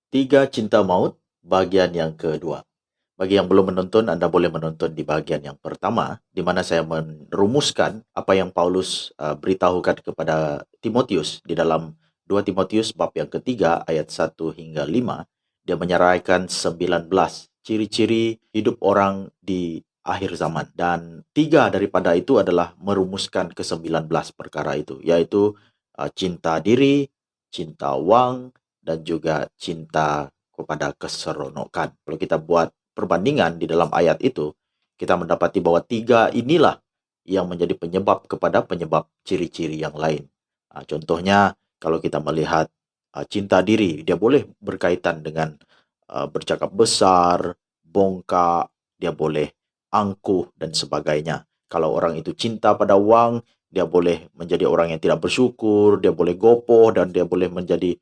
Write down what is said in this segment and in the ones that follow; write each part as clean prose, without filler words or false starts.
Tiga Cinta Maut, bagian yang kedua. Bagi yang belum menonton, Anda boleh menonton di bagian yang pertama, di mana saya merumuskan apa yang Paulus beritahukan kepada Timotius di dalam 2 Timotius bab yang ketiga ayat 1 hingga 5. Dia menyerahkan 19 ciri-ciri hidup orang di akhir zaman. Dan tiga daripada itu adalah merumuskan ke-19 perkara itu, yaitu cinta diri, cinta uang, dan juga cinta kepada keseronokan. Kalau kita buat perbandingan di dalam ayat itu, kita mendapati bahwa tiga inilah yang menjadi penyebab ciri-ciri yang lain. Contohnya, kalau kita melihat cinta diri, dia boleh berkaitan dengan bercakap besar, bongkak, dia boleh angkuh, dan sebagainya. Kalau orang itu cinta pada uang, dia boleh menjadi orang yang tidak bersyukur, dia boleh gopoh, dan dia boleh menjadi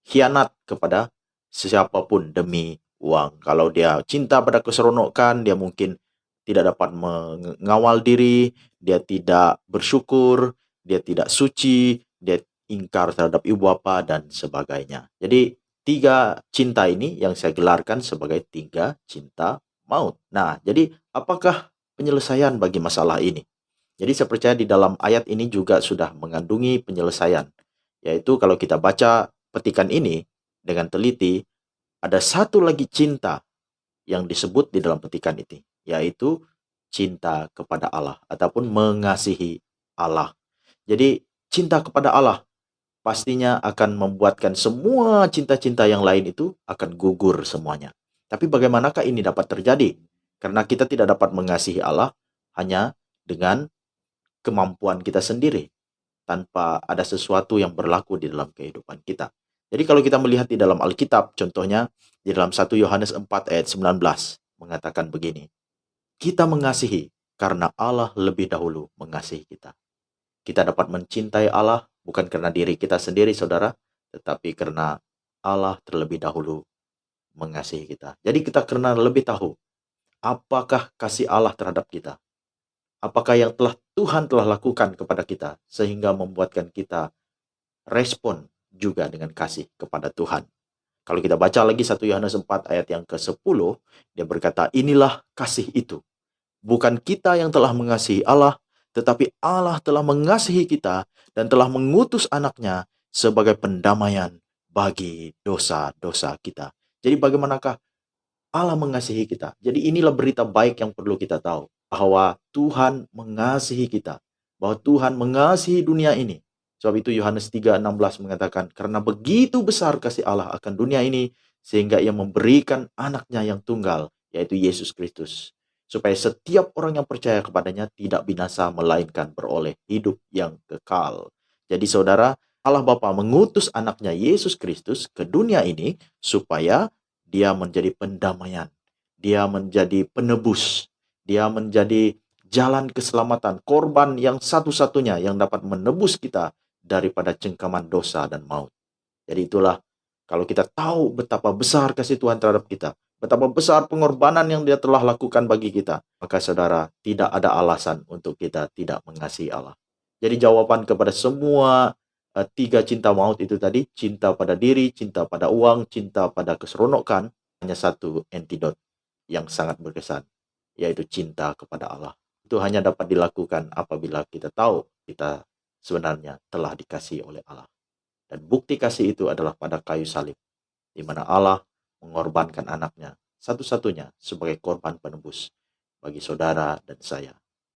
khianat kepada siapapun demi uang. Kalau dia cinta pada keseronokan, dia mungkin tidak dapat mengawal diri, dia tidak bersyukur, dia tidak suci, dia ingkar terhadap ibu bapa, dan sebagainya. Jadi, tiga cinta ini yang saya gelarkan sebagai tiga cinta maut. Nah, jadi apakah penyelesaian bagi masalah ini? Jadi saya percaya di dalam ayat ini juga sudah mengandungi penyelesaian. Yaitu kalau kita baca petikan ini dengan teliti, ada satu lagi cinta yang disebut di dalam petikan ini, yaitu cinta kepada Allah ataupun mengasihi Allah. Jadi cinta kepada Allah pastinya akan membuatkan semua cinta-cinta yang lain itu akan gugur semuanya. Tapi bagaimanakah ini dapat terjadi? Karena kita tidak dapat mengasihi Allah hanya dengan kemampuan kita sendiri, tanpa ada sesuatu yang berlaku di dalam kehidupan kita. Jadi kalau kita melihat di dalam Alkitab, contohnya di dalam 1 Yohanes 4 ayat 19 mengatakan begini, kita mengasihi karena Allah lebih dahulu mengasihi kita. Kita dapat mencintai Allah bukan karena diri kita sendiri, saudara, tetapi karena Allah terlebih dahulu mengasihi kita. Jadi kita karena lebih tahu apakah kasih Allah terhadap kita. Apakah yang Tuhan telah lakukan kepada kita sehingga membuatkan kita respon juga dengan kasih kepada Tuhan. Kalau kita baca lagi 1 Yohanes 4 ayat yang ke-10, dia berkata, inilah kasih itu. Bukan kita yang telah mengasihi Allah, tetapi Allah telah mengasihi kita dan telah mengutus anaknya sebagai pendamaian bagi dosa-dosa kita. Jadi bagaimanakah Allah mengasihi kita? Jadi inilah berita baik yang perlu kita tahu. Bahwa Tuhan mengasihi kita. Bahwa Tuhan mengasihi dunia ini. Sebab itu Yohanes 3:16 mengatakan, karena begitu besar kasih Allah akan dunia ini, sehingga ia memberikan anaknya yang tunggal, yaitu Yesus Kristus. Supaya setiap orang yang percaya kepadanya tidak binasa, melainkan beroleh hidup yang kekal. Jadi saudara, Allah Bapa mengutus anaknya Yesus Kristus ke dunia ini, supaya dia menjadi pendamaian, dia menjadi penebus, dia menjadi jalan keselamatan, korban yang satu-satunya yang dapat menebus kita daripada cengkaman dosa dan maut. Jadi itulah, kalau kita tahu betapa besar kasih Tuhan terhadap kita, betapa besar pengorbanan yang dia telah lakukan bagi kita, maka saudara, tidak ada alasan untuk kita tidak mengasihi Allah. Jadi jawaban kepada semua tiga cinta maut itu tadi, cinta pada diri, cinta pada uang, cinta pada keseronokan, hanya satu antidot yang sangat berkesan, yaitu cinta kepada Allah. Itu hanya dapat dilakukan apabila kita tahu kita sebenarnya telah dikasihi oleh Allah. Dan bukti kasih itu adalah pada kayu salib, di mana Allah mengorbankan anaknya satu-satunya sebagai korban penebus bagi saudara dan saya.